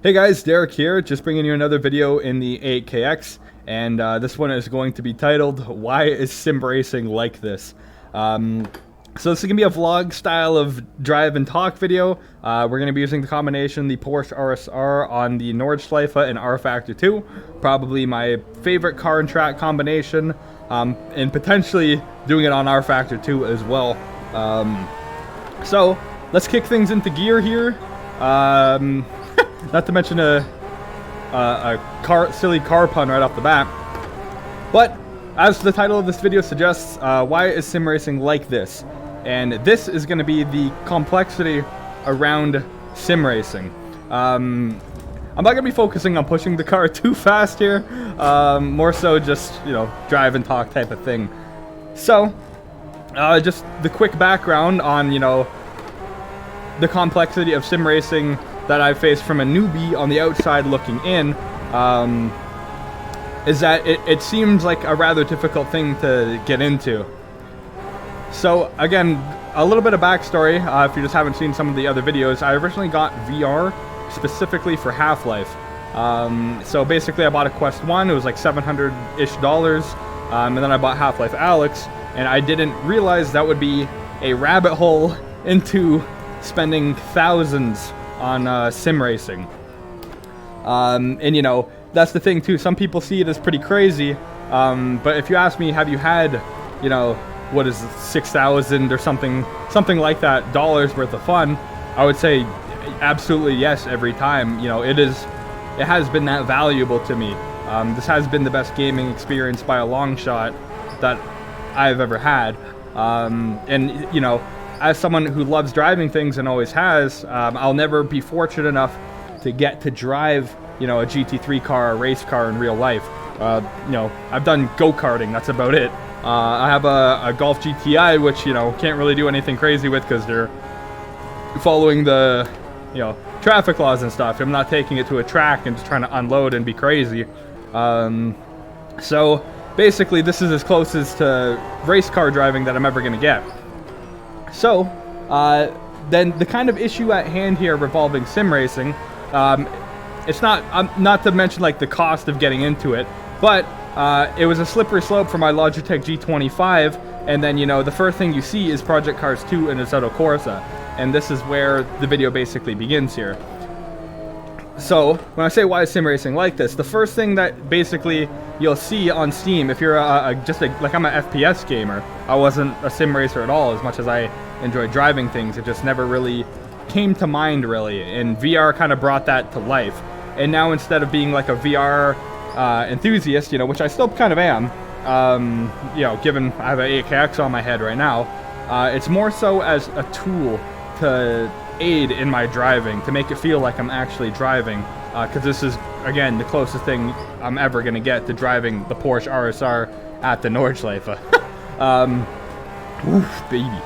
Hey guys, Derek here, just bringing you another video in the 8KX, and this one is going to be titled, Why is Sim Racing Like This? So this is going to be a vlog style of drive and talk video. We're going to be using the combination, the Porsche RSR on the Nordschleife and Rfactor 2, probably my favorite car and track combination, and potentially doing it on Rfactor 2 as well. So let's kick things into gear here. Not to mention a silly car pun right off the bat. But, as the title of this video suggests, why is sim racing like this? And this is going to be the complexity around sim racing. I'm not going to be focusing on pushing the car too fast here. More so just, drive and talk type of thing. So, just the quick background on, the complexity of sim racing that I've faced from a newbie on the outside looking in, is that it seems like a rather difficult thing to get into. So again, a little bit of backstory, if you just haven't seen some of the other videos. I originally got VR specifically for Half-Life. So basically I bought a Quest 1, it was like $700-ish, and then I bought Half-Life Alyx, and I didn't realize that would be a rabbit hole into spending thousands on sim racing. And that's the thing too, some people see it as pretty crazy, but if you ask me, have you had, what is it, 6,000 or something like that dollars worth of fun, I would say absolutely yes every time. It has been that valuable to me. This has been the best gaming experience by a long shot that I've ever had. And as someone who loves driving things and always has, I'll never be fortunate enough to get to drive, a GT3 car, a race car in real life. I've done go-karting, that's about it. I have a Golf GTI, which, can't really do anything crazy with because they're following the, traffic laws and stuff. I'm not taking it to a track and just trying to unload and be crazy. So, basically, this is as close as to race car driving that I'm ever going to get. So, then the kind of issue at hand here revolving sim racing, it's not to mention like the cost of getting into it, but it was a slippery slope for my Logitech G25, and then the first thing you see is Project Cars 2 and Assetto Corsa, and this is where the video basically begins here. So, when I say why is sim racing like this, the first thing that basically you'll see on Steam, if you're like I'm an FPS gamer, I wasn't a sim racer at all, as much as I enjoy driving things, it just never really came to mind really, and VR kind of brought that to life. And now instead of being like a VR enthusiast, which I still kind of am, given I have an 8KX on my head right now, it's more so as a tool to aid in my driving, to make it feel like I'm actually driving, because this is, again, the closest thing I'm ever going to get to driving the Porsche RSR at the Nordschleife. Oof, baby.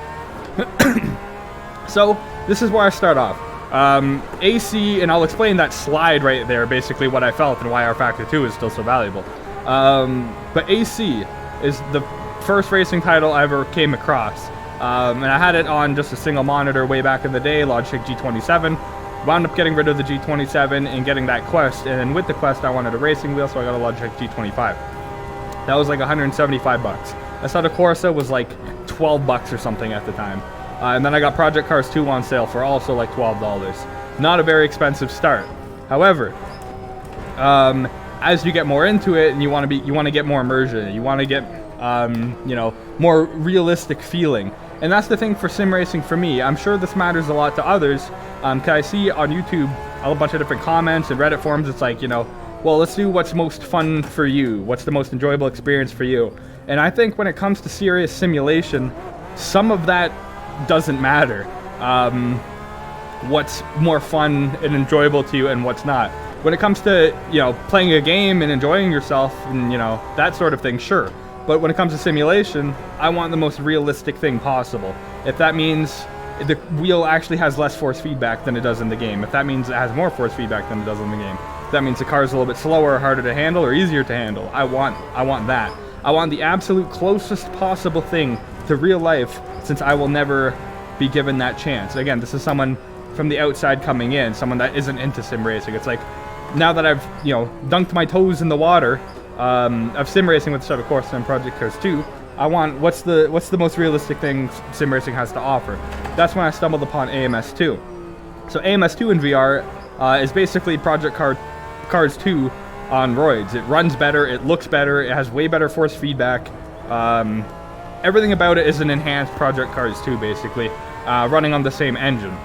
So, this is where I start off. AC, and I'll explain that slide right there, basically what I felt and why Rfactor 2 is still so valuable. But AC is the first racing title I ever came across. And I had it on just a single monitor way back in the day, Logitech G27. Wound up getting rid of the G27 and getting that Quest, and then with the Quest I wanted a racing wheel, so I got a Logitech G25. That was like 175 bucks. Assetto Corsa was like 12 bucks or something at the time. And then I got Project Cars 2 on sale for also like $12. Not a very expensive start. However, as you get more into it and you want to get more immersion, you want to get more realistic feeling. And that's the thing for sim racing for me. I'm sure this matters a lot to others, because I see on YouTube a bunch of different comments and Reddit forums. It's like, well, let's do what's most fun for you. What's the most enjoyable experience for you? And I think when it comes to serious simulation, some of that doesn't matter. What's more fun and enjoyable to you and what's not. When it comes to, playing a game and enjoying yourself and, that sort of thing, sure. But when it comes to simulation, I want the most realistic thing possible. If that means the wheel actually has less force feedback than it does in the game, if that means it has more force feedback than it does in the game, if that means the car is a little bit slower, harder to handle, or easier to handle, I want that. I want the absolute closest possible thing to real life, since I will never be given that chance. Again, this is someone from the outside coming in, someone that isn't into sim racing. It's like, now that I've, you know, dunked my toes in the water of sim racing with Assetto Corsa and Project Cars 2, I want, what's the most realistic thing sim racing has to offer? That's when I stumbled upon AMS2. So AMS2 in VR is basically Project Cars 2 on roids. It runs better, it looks better, it has way better force feedback. Everything about it is an enhanced Project Cars 2, basically, running on the same engine.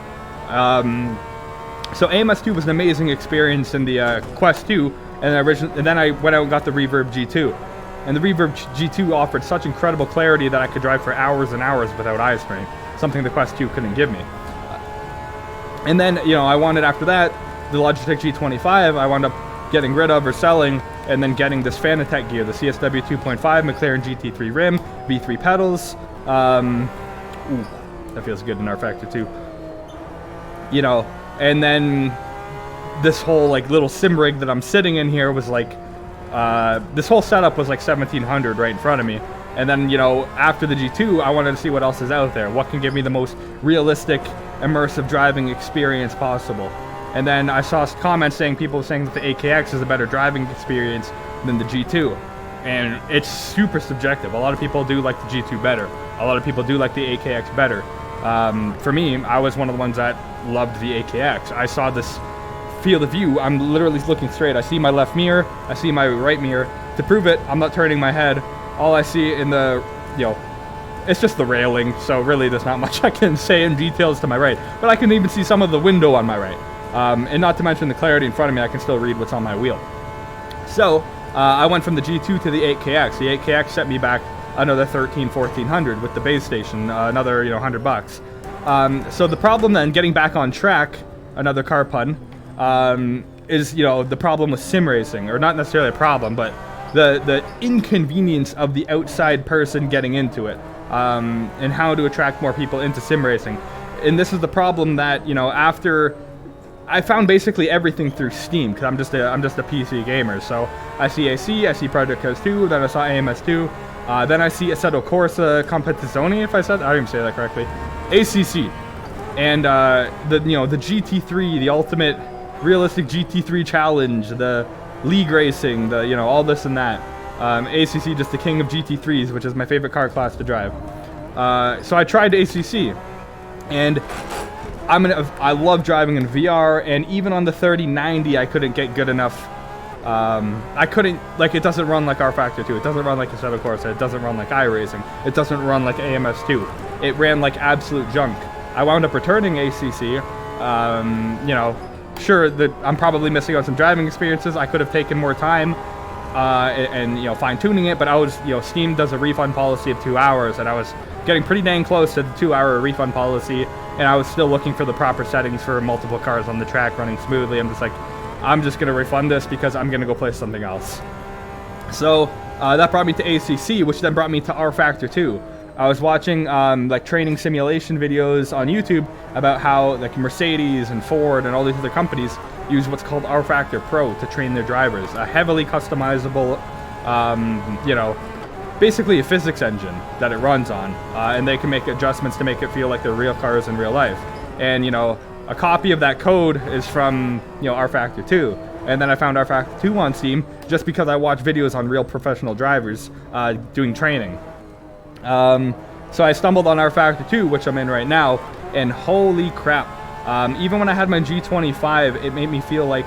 So AMS2 was an amazing experience in the Quest 2, and then I went out and got the Reverb G2. And the Reverb G2 offered such incredible clarity that I could drive for hours and hours without eye strain, something the Quest 2 couldn't give me. And then, you know, I wanted, after that, the Logitech G25, I wound up getting rid of or selling, and then getting this Fanatec gear, the CSW 2.5 McLaren GT3 rim, V3 pedals. Ooh, that feels good in Rfactor too. You know, and then this whole like little sim rig that I'm sitting in here was like, this whole setup was like $1,700 right in front of me. And then, you know, after the G2, I wanted to see what else is out there. What can give me the most realistic, immersive driving experience possible. And then I saw comments saying, people saying that the AKX is a better driving experience than the G2. And it's super subjective. A lot of people do like the G2 better. A lot of people do like the AKX better. For me, I was one of the ones that loved the AKX. I saw this field of view. I'm literally looking straight. I see my left mirror. I see my right mirror. To prove it, I'm not turning my head. All I see in the, you know, it's just the railing. So really, there's not much I can say in details to my right. But I can even see some of the window on my right. And not to mention the clarity in front of me, I can still read what's on my wheel. So, I went from the G2 to the 8KX. The 8KX set me back another $1,400 with the base station, another, you know, $100. So the problem then, getting back on track, another car pun, is, you know, the problem with sim racing, or not necessarily a problem, but the inconvenience of the outside person getting into it, and how to attract more people into sim racing. And this is the problem that, you know, after I found basically everything through Steam, because I'm just a PC gamer. So I see AC, I see Project Cars 2, then I saw AMS2, then I see Assetto Corsa Competizione, if I didn't say that correctly, ACC, and the GT3, the ultimate realistic GT3 challenge, the league racing, the, you know, all this and that. ACC, just the king of GT3s, which is my favorite car class to drive. So I tried ACC, and I love driving in VR, and even on the 3090, I couldn't get good enough. I couldn't, like, it doesn't run like Rfactor 2, it doesn't run like Assetto Corsa, it doesn't run like iRacing, it doesn't run like AMS2. It ran like absolute junk. I wound up returning ACC, you know, sure that I'm probably missing on some driving experiences. I could have taken more time, and you know, fine-tuning it, but I was, you know, Steam does a refund policy of 2 hours, and I was getting pretty dang close to the 2-hour refund policy, and I was still looking for the proper settings for multiple cars on the track running smoothly. I'm just like, I'm just gonna refund this because I'm gonna go play something else. So that brought me to ACC, which then brought me to Rfactor 2. I was watching like training simulation videos on YouTube about how like Mercedes and Ford and all these other companies use what's called Rfactor Pro to train their drivers. A heavily customizable, you know, basically a physics engine that it runs on, and they can make adjustments to make it feel like they're real cars in real life. And, you know, a copy of that code is from, you know, Rfactor 2. And then I found Rfactor 2 on Steam just because I watched videos on real professional drivers doing training. So I stumbled on Rfactor 2, which I'm in right now, and holy crap. Even when I had my G25, it made me feel like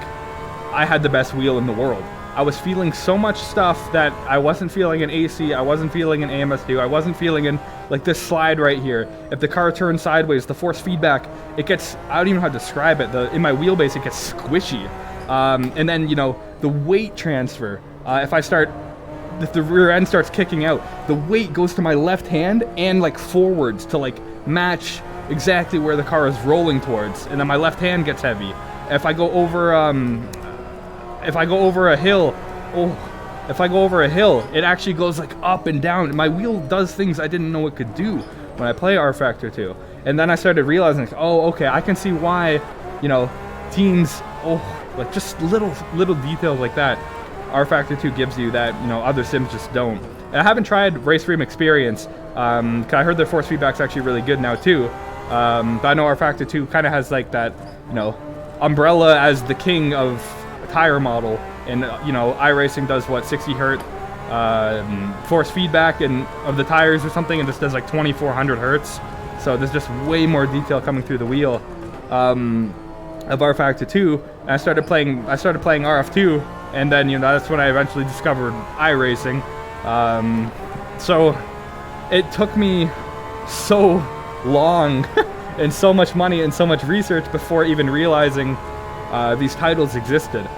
I had the best wheel in the world. I was feeling so much stuff that I wasn't feeling in AC, I wasn't feeling in AMS2, I wasn't feeling in, like, this slide right here. If the car turns sideways, the force feedback, it gets, I don't even know how to describe it, in my wheelbase it gets squishy. And then, you know, the weight transfer, if the rear end starts kicking out, the weight goes to my left hand and, like, forwards to, like, match exactly where the car is rolling towards, and then my left hand gets heavy. If I go over a hill, it actually goes like up and down. My wheel does things I didn't know it could do when I play Rfactor 2. And then I started realizing, like, oh, okay, I can see why, you know, teams, like just little details like that, Rfactor 2 gives you that, you know, other sims just don't. And I haven't tried Race Room Experience, because I heard their force feedback's actually really good now too. But I know Rfactor 2 kind of has like that, you know, umbrella as the king of tire model, and you know, iRacing does what, 60 hertz force feedback of the tires or something, and this does like 2400 hertz. So there's just way more detail coming through the wheel of Rfactor 2. And I started playing RF2, and then, you know, that's when I eventually discovered iRacing. So it took me so long and so much money and so much research before even realizing these titles existed.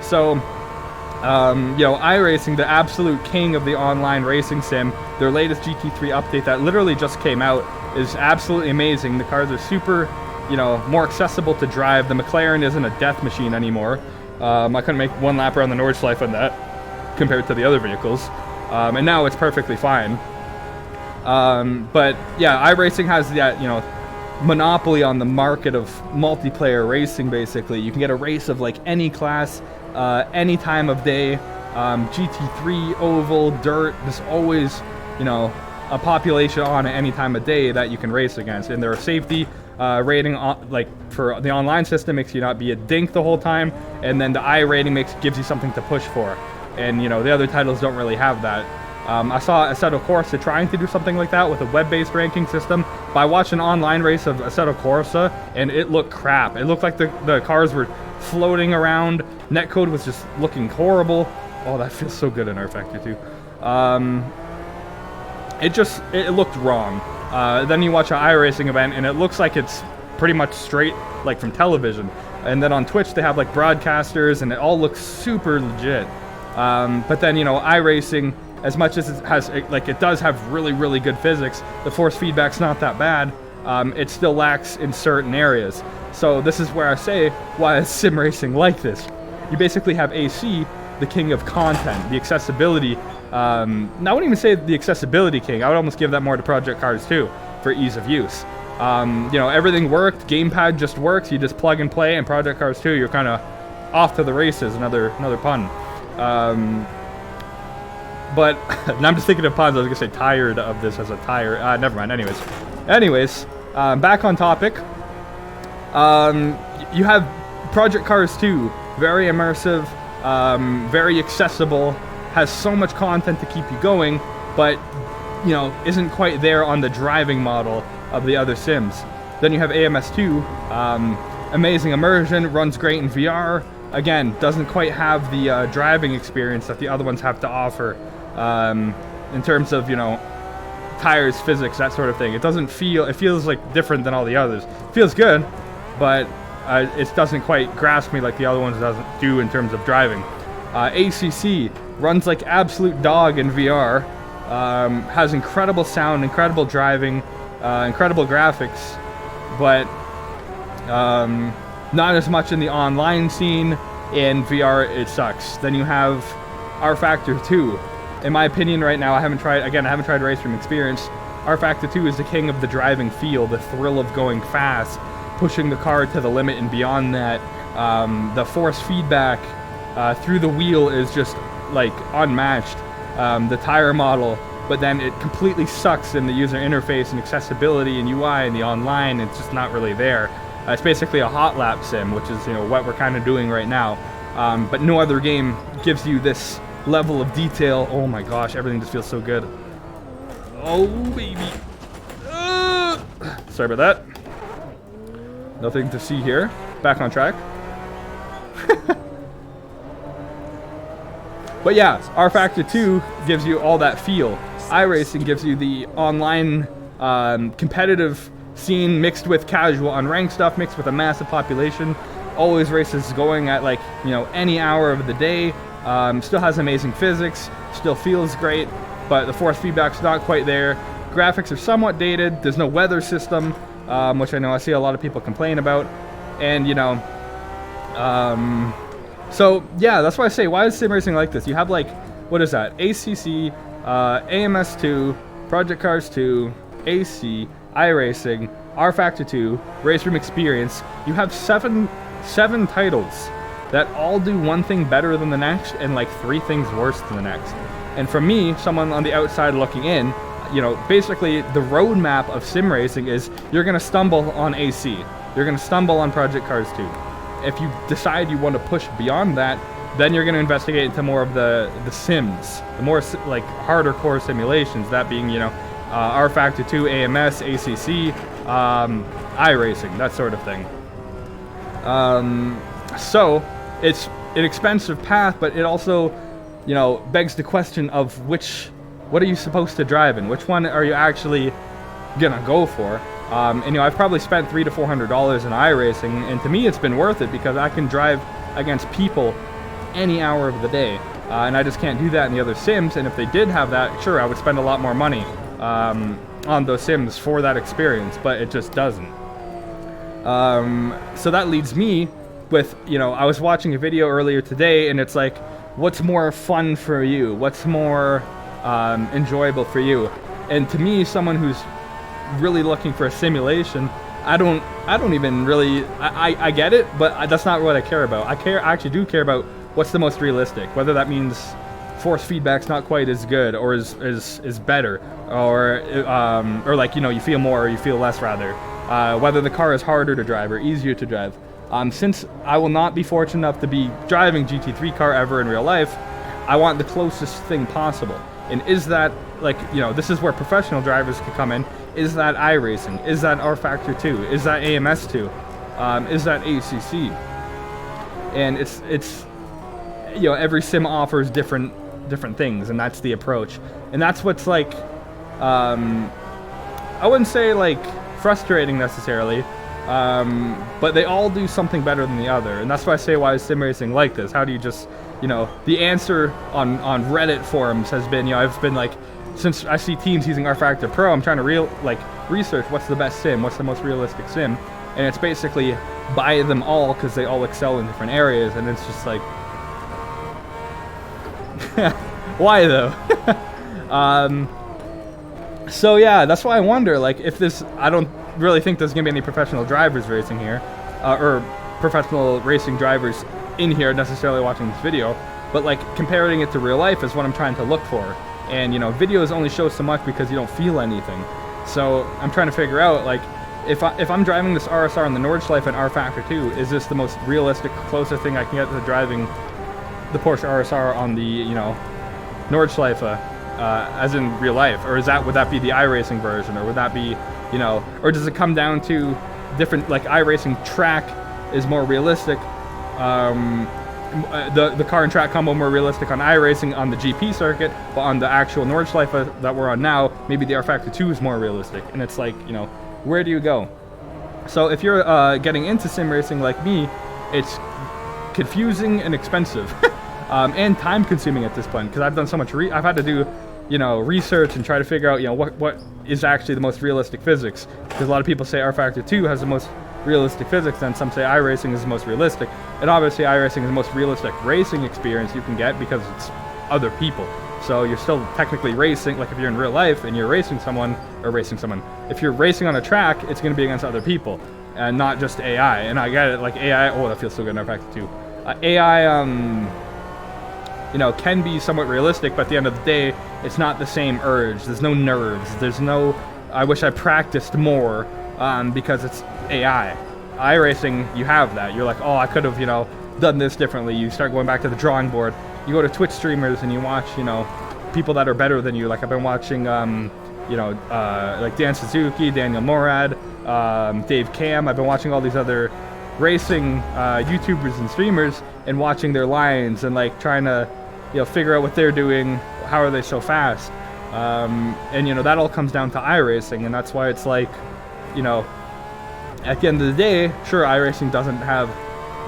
So you know, iRacing, the absolute king of the online racing sim, their latest GT3 update that literally just came out is absolutely amazing. The cars are super, you know, more accessible to drive. The McLaren isn't a death machine anymore. I couldn't make one lap around the Nordschleife on that compared to the other vehicles. And now it's perfectly fine. But yeah, iRacing has that, you know, monopoly on the market of multiplayer racing. Basically, you can get a race of like any class, any time of day. GT3, oval, dirt, there's always, you know, a population on at any time of day that you can race against. And there are safety rating like for the online system makes you not be a dink the whole time, and then the I rating gives you something to push for. And you know, the other titles don't really have that. I saw Assetto Corsa trying to do something like that with a web-based ranking system, but I watched an online race of Assetto Corsa, and it looked crap. It looked like the cars were floating around. Netcode was just looking horrible. Oh, that feels so good in Rfactor 2. It looked wrong. Then you watch an iRacing event, and it looks like it's pretty much straight, like from television. And then on Twitch, they have like broadcasters, and it all looks super legit. But then, you know, iRacing, as much as it has, it does have really, really good physics, the force feedback's not that bad. It still lacks in certain areas. So this is where I say, why is sim racing like this? You basically have AC, the king of content, the accessibility. I wouldn't even say the accessibility king. I would almost give that more to Project Cars 2 for ease of use. You know, everything worked. Gamepad just works. You just plug and play. And Project Cars 2, you're kind of off to the races. Another pun. But and I'm just thinking of puns. I was gonna say tired of this as a tire. Never mind. Anyways, back on topic. You have Project Cars 2, very immersive, very accessible, has so much content to keep you going, but you know, isn't quite there on the driving model of the other sims. Then you have AMS2, amazing immersion, runs great in VR. Again, doesn't quite have the driving experience that the other ones have to offer. In terms of, you know, tires, physics, that sort of thing. It feels like different than all the others. It feels good, but it doesn't quite grasp me like the other ones doesn't do in terms of driving. ACC runs like absolute dog in VR, has incredible sound, incredible driving, incredible graphics, but not as much in the online scene. In VR, it sucks. Then you have Rfactor 2. In my opinion, right now, I haven't tried Race Room Experience. Rfactor 2 is the king of the driving feel, the thrill of going fast, pushing the car to the limit and beyond that. The force feedback through the wheel is just like unmatched. The tire model, but then it completely sucks in the user interface and accessibility and UI and the online. It's just not really there. It's basically a hot lap sim, which is, you know, what we're kind of doing right now. But no other game gives you this level of detail. Oh my gosh, everything just feels so good. Oh baby. Sorry about that. Nothing to see here. Back on track. But yeah, Rfactor 2 gives you all that feel. iRacing gives you the online competitive scene mixed with casual unranked stuff, mixed with a massive population. Always races going at, like, you know, any hour of the day. Still has amazing physics, still feels great, but the force feedback's not quite there. Graphics are somewhat dated. There's no weather system, which I know I see a lot of people complain about. And, you know, so yeah, that's why I say, why is sim racing like this? You have, like, what is that? ACC, AMS2, Project Cars 2, AC, iRacing, Rfactor 2, Race Room Experience. You have seven titles that all do one thing better than the next and like 3 things worse than the next. And for me, someone on the outside looking in, you know, basically the roadmap of sim racing is you're going to stumble on AC. You're going to stumble on Project Cars 2. If you decide you want to push beyond that, then you're going to investigate into more of the sims, the more like harder core simulations, that being, you know, Rfactor 2, AMS, ACC, iRacing, that sort of thing. So it's an expensive path, but it also, you know, begs the question of what are you supposed to drive in? Which one are you actually gonna go for? And you know, I've probably spent $300 to $400 in iRacing, and to me it's been worth it because I can drive against people any hour of the day, and I just can't do that in the other sims. And if they did have that, sure, I would spend a lot more money on those sims for that experience, but it just doesn't. So that leads me with, you know, I was watching a video earlier today, and it's like, what's more fun for you? What's more enjoyable for you? And to me, someone who's really looking for a simulation, I don't even really, I get it, but that's not what I care about. I actually do care about what's the most realistic, whether that means force feedback's not quite as good or is better, or like, you know, you feel more or you feel less rather, whether the car is harder to drive or easier to drive. Since I will not be fortunate enough to be driving GT3 car ever in real life, I want the closest thing possible. And is that, like, you know, this is where professional drivers can come in. Is that iRacing? Is that Rfactor 2? Is that AMS 2? Is that ACC? And it's you know, every sim offers different things, and that's the approach. And that's what's like, I wouldn't say like frustrating necessarily, but they all do something better than the other. And that's why I say, why is sim racing like this? How do you just, you know, the answer on Reddit forums has been, you know, I've been like, since I see teams using Rfactor Pro, I'm trying to research what's the best sim, what's the most realistic sim, and it's basically buy them all because they all excel in different areas. And it's just like, why though? So yeah, that's why I wonder, like, if this, I don't really think there's gonna be any professional drivers racing here, or professional racing drivers in here necessarily watching this video, but like comparing it to real life is what I'm trying to look for. And you know, videos only show so much because you don't feel anything. So I'm trying to figure out, like, if I'm driving this RSR in the Nordschleife and Rfactor 2, is this the most realistic, closest thing I can get to driving the Porsche RSR on the, you know, Nordschleife, as in real life? Or would that be the iRacing version? Or would that be, you know, or does it come down to different, like, iRacing track is more realistic, the car and track combo more realistic on iRacing on the GP circuit, but on the actual Nordschleife that we're on now, maybe the Rfactor 2 is more realistic. And it's like, you know, where do you go? So if you're getting into sim racing like me, it's confusing and expensive, and time consuming at this point, because I've done so much, I've had to do, you know, research and try to figure out, you know, what is actually the most realistic physics, because a lot of people say Rfactor 2 has the most realistic physics, and some say iRacing is the most realistic. And obviously iRacing is the most realistic racing experience you can get because it's other people. So you're still technically racing, like if you're in real life and you're racing someone, if you're racing on a track, it's going to be against other people and not just AI. And I get it, like AI, oh, that feels so good in Rfactor 2. AI, you know, can be somewhat realistic, but at the end of the day, it's not the same urge. There's no nerves. There's no, I wish I practiced more, because it's AI. iRacing, you have that. You're like, oh, I could have, you know, done this differently. You start going back to the drawing board. You go to Twitch streamers and you watch, you know, people that are better than you. Like I've been watching, you know, like Dan Suzuki, Daniel Morad, Dave Cam. I've been watching all these other racing YouTubers and streamers and watching their lines and like trying to, you know, figure out what they're doing. How are they so fast? And you know, that all comes down to iRacing, and that's why it's like, you know, at the end of the day, sure, iRacing doesn't have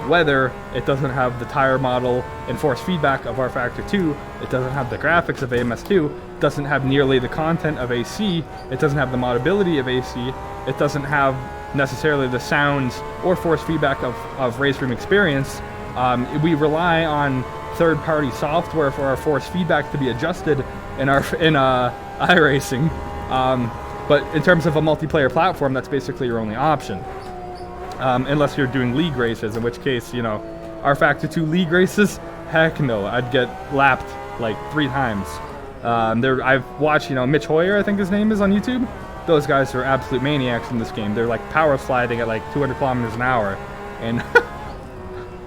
weather, it doesn't have the tire model and force feedback of Rfactor 2, it doesn't have the graphics of AMS 2, it doesn't have nearly the content of AC, it doesn't have the modability of AC, it doesn't have necessarily the sounds or force feedback of race room experience. We rely on third-party software for our force feedback to be adjusted in iRacing. But in terms of a multiplayer platform, that's basically your only option. Unless you're doing league races, in which case, you know, Rfactor 2 league races, heck no, I'd get lapped like 3 times. I've watched, you know, Mitch Hoyer, I think his name is, on YouTube. Those guys are absolute maniacs in this game. They're like power sliding at like 200 kilometers an hour, and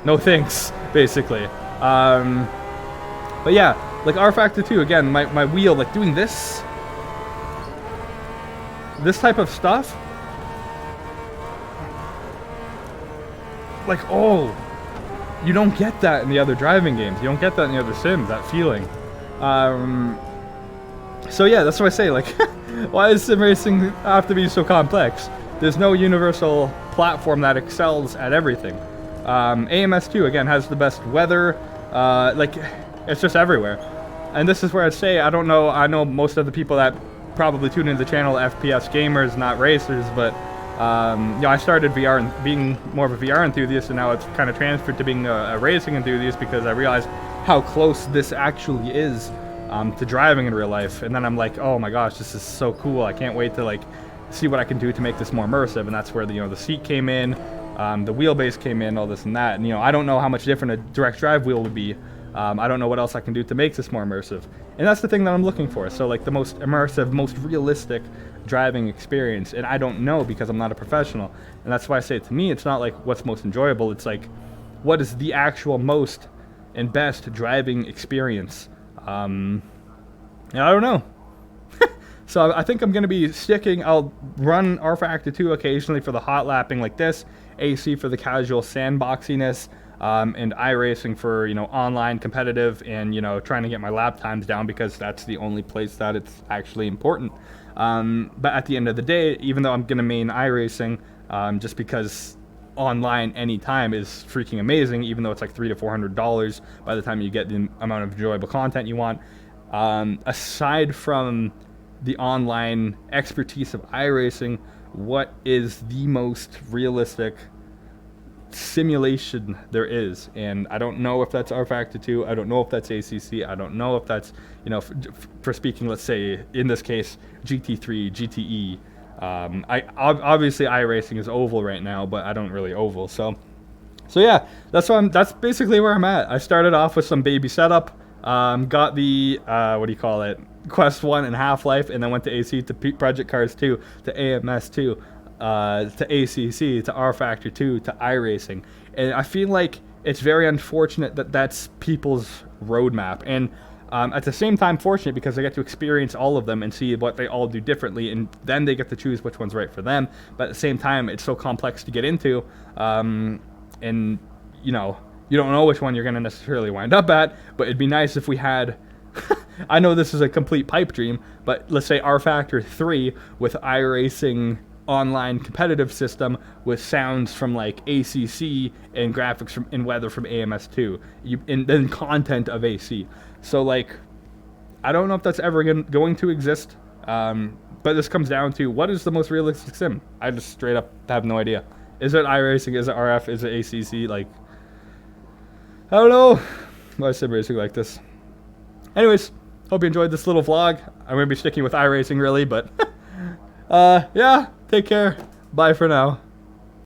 no thanks, basically. But yeah, like Rfactor 2, again, my wheel, like doing this type of stuff, like, oh, you don't get that in the other driving games. You don't get that in the other sims, that feeling. So yeah, that's what I say, like, why does sim racing have to be so complex? There's no universal platform that excels at everything. AMS2, again, has the best weather, like, it's just everywhere. And this is where I'd say, I don't know, I know most of the people that probably tune into the channel, FPS gamers, not racers, but you know, I started VR and being more of a VR enthusiast, and now it's kind of transferred to being a racing enthusiast because I realized how close this actually is to driving in real life. And then I'm like, oh my gosh, this is so cool. I can't wait to like see what I can do to make this more immersive. And that's where the, you know, the seat came in, the wheelbase came in, all this and that. And you know, I don't know how much different a direct drive wheel would be. I don't know what else I can do to make this more immersive. And that's the thing that I'm looking for. So like the most immersive, most realistic driving experience. And I don't know because I'm not a professional. And that's why I say, to me, it's not like what's most enjoyable. It's like, what is the actual most and best driving experience? And I don't know. So I think I'm going to be sticking, I'll run Rfactor 2 occasionally for the hot lapping like this, AC for the casual sandboxiness, and iRacing for, you know, online competitive and, you know, trying to get my lap times down because that's the only place that it's actually important. But at the end of the day, even though I'm going to main iRacing, just because online anytime is freaking amazing, even though it's like $300 to $400 by the time you get the amount of enjoyable content you want. Aside from the online expertise of iRacing, what is the most realistic simulation there is? And I don't know if that's Rfactor 2, I don't know if that's ACC, I don't know if that's, you know, for speaking, let's say, in this case, GT3, GTE. Obviously iRacing is oval right now, but I don't really oval, so yeah, that's basically where I'm at. I started off with some baby setup, got the what do you call it, Quest 1 and Half-Life, and then went to AC, to Project Cars 2, to AMS 2, to ACC, to Rfactor 2, to iRacing. And I feel like it's very unfortunate that that's people's roadmap, and at the same time fortunate because they get to experience all of them and see what they all do differently, and then they get to choose which one's right for them. But at the same time, it's so complex to get into, and you know, you don't know which one you're going to necessarily wind up at, but it'd be nice if we had I know this is a complete pipe dream, but let's say Rfactor 3 with iRacing online competitive system with sounds from like ACC and graphics from and weather from AMS2, and then content of AC. So like, I don't know if that's ever going to exist, but this comes down to, what is the most realistic sim? I just straight up have no idea. Is it iRacing? Is it RF? Is it ACC? Like, I don't know why sim racing like this. Anyways, hope you enjoyed this little vlog. I'm going to be sticking with iRacing really, but yeah, take care. Bye for now.